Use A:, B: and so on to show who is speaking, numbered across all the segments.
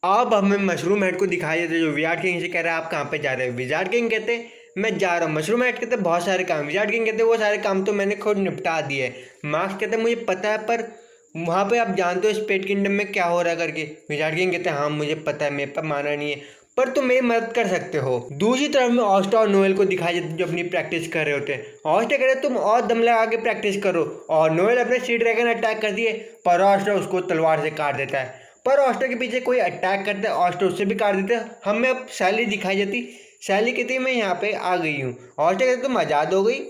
A: अब हमें mushroom head को दिखाई देते जो विराट किंग से कह रहा है आप कहाँ पे जा रहे हैं। विराट किंग कहते मैं जा रहा हूँ। मशरूम हेड कहते बहुत सारे काम। विराट किंग कहते वो सारे काम तो मैंने खुद निपटा दिए। मार्क्स कहते मुझे पता है पर वहाँ पे आप जानते हो स्पेड किंगडम में क्या हो रहा है करके। विराट किंग कहते हाँ मुझे पता है, मेरे पर माना नहीं है पर तुम मेरी मदद कर सकते हो। दूसरी तरफ में ऑस्टा और नोएल को दिखाई देते जो अपनी प्रैक्टिस कर रहे होते हैं। ऑस्टा कह रहे तुम और दम लगा के प्रैक्टिस करो और नोएल अपने सी ड्रैगन अटैक कर दिए पर ऑस्टा उसको तलवार से काट देता है। पर ऑस्टर के पीछे कोई अटैक करता है, ऑस्टर उससे भी काट देते हैं। हमें अब सैली दिखाई जाती। सैली कहती मैं यहाँ पे आ गई हूँ। ऑस्टर कहते तुम आज़ाद हो गई।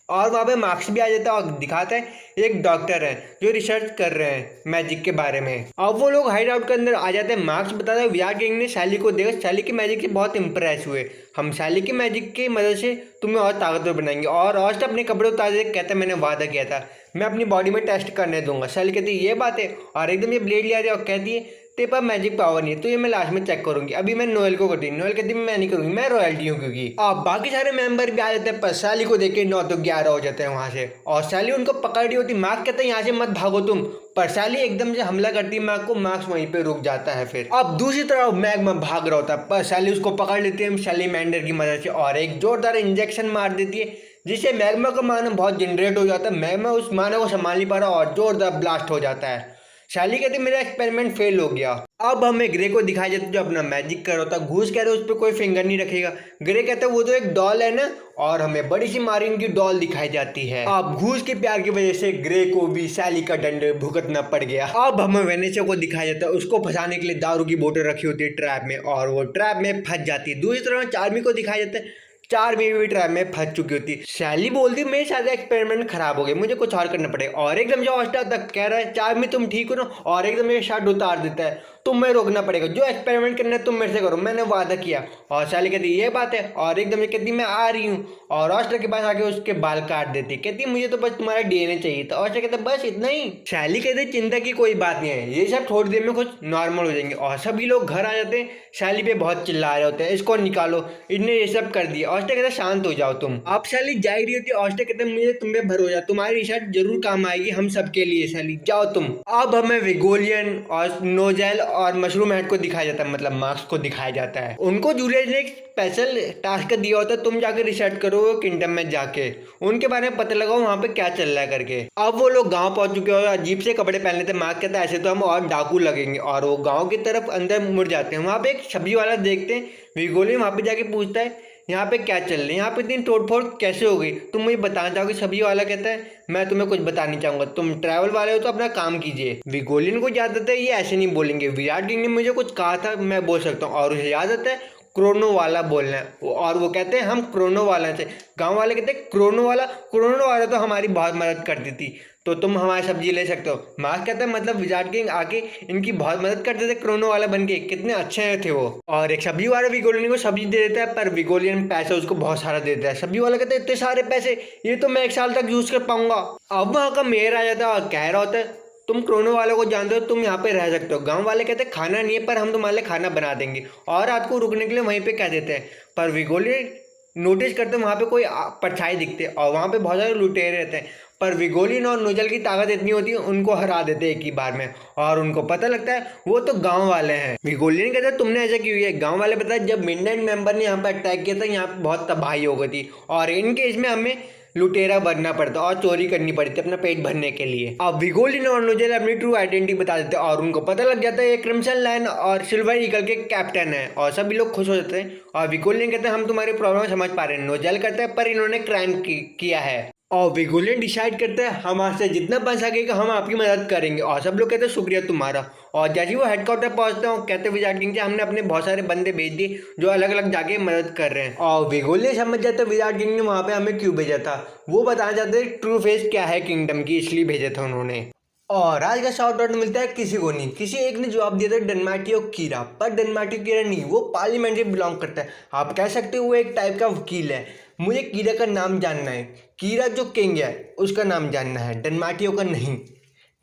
A: और वहाँ पे मार्क्स भी आ जाता है और दिखाता है एक डॉक्टर है जो रिसर्च कर रहे हैं मैजिक के बारे में। अब वो लोग हाइड आउट के अंदर आ जाते हैं। मार्क्स बताता है विराट किंग ने सैली को देखा, सैली की मैजिक से बहुत इंप्रेस हुए। हम सैली की मैजिक की मदद से तुम्हें और ताकतवर बनाएंगे। और ऑस्ट अपने कपड़े उतार देते कहता है मैंने वादा किया था मैं अपनी बॉडी में टेस्ट करने दूंगा। सैली कहती है ये बात है और एकदम ये ब्लेड लिया और कहती है तेरे पास मैजिक पावर नहीं है तो ये मैं लास्ट में चेक करूंगी। अभी मैं नोएल को करती हूँ। नोएल कहती मैं नहीं करूंगी, मैं रॉयल्टी हूँ क्योंकि। अब बाकी सारे मेंबर भी आ जाते हैं पर सैली को देख के 9 तो 11 हो जाते हैं वहां से और सैली उनको पकड़ रही होती। मार्क्स कहते हैं यहाँ से मत भागो तुम, पर सैली एकदम से हमला करती है मार्क्स को। मार्क्स वहीं पे रुक जाता है। फिर अब दूसरी तरफ मैग्मा भाग रहा होता है पर सैली उसको पकड़ लेती है सैलीमैंडर की मदद से और एक जोरदार इंजेक्शन मार देती है जिससे मैग्मा का माना बहुत जनरेट हो जाता है। मैग्मा उस माना को संभाल नहीं पा रहा और जोरदार ब्लास्ट हो जाता है। सैली कहती मेरा एक्सपेरिमेंट फेल हो गया। अब हमें ग्रे को दिखाया जाता है जो अपना मैजिक कर रहा होता है। घूस कह रहे उस पर कोई फिंगर नहीं रखेगा। ग्रे कहता है वो तो एक डॉल है ना और हमें बड़ी सी मारिन की डॉल दिखाई जाती है। अब घूस के प्यार की वजह से ग्रे को भी सैली का दंड भुगतना पड़ गया। अब हमें वेनेसा को दिखाया जाता है उसको फंसाने के लिए दारू की बोतल रखी होती है ट्रैप में और वो ट्रैप में फंस जाती है। दूसरी तरफ चार्मी को दिखाया जाता है चार्मी भी ट्रैप में फंस चुकी होती। सैली बोलती मेरे साथ एक्सपेरिमेंट खराब हो गए, मुझे कुछ और करना पड़ेगा। और एकदम जो ऑस्टा तक कह रहा है चार्मी तुम ठीक हो ना और एकदम ये शर्ट उतार देता है तुम्हें रोकना पड़ेगा, जो एक्सपेरिमेंट करना है तुम मेरे से करो, मैंने वादा किया। और सैली कहती ये बात है और एकदम कहती मैं आ रही हूँ और ऑस्टर के पास आके उसके बाल काट देती। कहती मुझे तो बस तुम्हारा डीएनए चाहिए था। ऑस्टर कहता बस इतना ही। सैली कहती चिंता की कोई बात नहीं है, ये सब थोड़ी देर में कुछ नॉर्मल हो जाएंगे। और सभी लोग घर आ जाते हैं। सैली पे बहुत चिल्ला रहे होते हैं इसको निकालो, इसने ये सब कर दिया। ऑस्टर कहता शांत हो जाओ तुम। अब सैली जा रही होती है। ऑस्टर कहता मुझे तुम पे भरोसा, तुम्हारी रिसर्च जरूर काम आएगी हम सबके लिए। सैली जाओ तुम। अब हमें विगोलियन और नोजेल और मशरूम हेड को दिखाया जाता है, मतलब मार्क्स को दिखाया जाता है। उनको जूलियस ने एक स्पेशल टास्क दिया होता है तुम जाके रिसर्च करो किंगडम में जाके उनके बारे में पता लगाओ वहाँ पे क्या चल रहा है करके। अब वो लोग गांव पहुंच चुके हो अजीब से कपड़े पहन लेते। मार्क्स कहता है ऐसे तो हम और डाकू लगेंगे और वो गाँव की तरफ अंदर मुड़ जाते हैं। वहाँ पे एक सब्जी वाला देखते हैं। विगोलियन वहाँ पे जाके पूछता है यहाँ पे क्या चल रहा है, यहाँ पे इतनी तोड़फोड़ कैसे हो गई, तुम मुझे बताना चाहोगे। सभी वाला कहता है मैं तुम्हें कुछ बताना चाहूंगा, तुम ट्रैवल वाले हो तो अपना काम कीजिए। विगोलियन को याद आता है ये ऐसे नहीं बोलेंगे, विराट किंग ने मुझे कुछ कहा था मैं बोल सकता हूँ। और उसे याद आता है क्रोनो वाला बोलना है और वो कहते हैं हम क्रोनो वाला थे। गांव वाले कहते हैं क्रोनो वाला तो हमारी बहुत मदद करती थी तो तुम हमारी सब्जी ले सकते हो। मार्क्स कहता है मतलब विराट किंग आके इनकी बहुत मदद करते थे क्रोनो वाला बन के, कितने अच्छे थे वो। और एक सब्जी वाला विगोलियन को सब्जी दे देता है पर विगोलियन पैसे उसको बहुत सारा देता है। सब्जी वाला कहता है इतने सारे पैसे ये तो मैं 1 साल तक यूज कर पाऊंगा। अब वहाँ का मेयर आ जाता है और कह रहा होता है तुम क्रोनो वालों को जानते हो तुम यहाँ पे रह सकते हो। गांव वाले कहते हैं खाना नहीं है पर हम तुम्हारे लिए खाना बना देंगे और रात को रुकने के लिए वहीं पे कह देते हैं। पर विगोलियन नोटिस करते वहाँ पे कोई परछाई दिखते और वहाँ पे बहुत सारे लुटेरे रहते हैं। पर विगोलियन और नोजल की ताकत इतनी होती है उनको हरा देते एक ही बार में और उनको पता लगता है वो तो गांव वाले हैं। विगोलियन कहता है तुमने ऐसा क्यों किया। गांव वाले पता है जब मिडनाइट मेंबर ने यहाँ पे अटैक किया था यहाँ पे बहुत तबाही हो गई थी और इनके इसमें हमें लुटेरा बनना पड़ता और चोरी करनी पड़ी थी अपना पेट भरने के लिए। अब विगोलियन और नोजेल अपनी ट्रू आइडेंटिटी बता देते हैं और उनको पता लग जाता है ये क्रिम्सन लायन और सिल्वर ईगल के कैप्टन है और सभी लोग खुश हो जाते हैं। और विगोलियन कहते हैं हम तुम्हारी प्रॉब्लम समझ पा रहे हैं। नोजेल कहता है पर इन्होंने क्राइम किया है। और विगोलियन डिसाइड करते हैं हम आपसे जितना बन सकेगा हम आपकी मदद करेंगे और सब लोग कहते हैं शुक्रिया तुम्हारा। और जैसे वो हेडक्वार्टर पहुंचते हैं कहते हैं विराट किंग से हमने अपने बहुत सारे बंदे भेज दिए जो अलग अलग जाके मदद कर रहे हैं। और विगोलियन समझ जाते हैं विराट किंग ने वहाँ पे हमें क्यों भेजा था, वो बताना चाहते हैं ट्रू फेस क्या है किंगडम की, इसलिए भेजा था उन्होंने। और आज का शाउट आउट मिलता है किसी को नहीं, किसी एक ने जवाब दिया था डनमाटियो कीरा, पर डनमाटियो कीरा नहीं, वो पार्लियामेंट से बिलोंग करता है। आप कह सकते हो वो एक टाइप का वकील है। मुझे कीरा का नाम जानना है, कीरा जो किंग है उसका नाम जानना है, डनमाटियो का नहीं।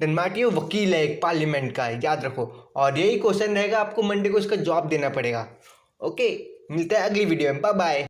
A: डनमाटियो वकील है एक पार्लियामेंट का, याद रखो। और यही क्वेश्चन रहेगा आपको मंडे को इसका जवाब देना पड़ेगा। ओके, मिलता है अगली वीडियो में, बाय बाय।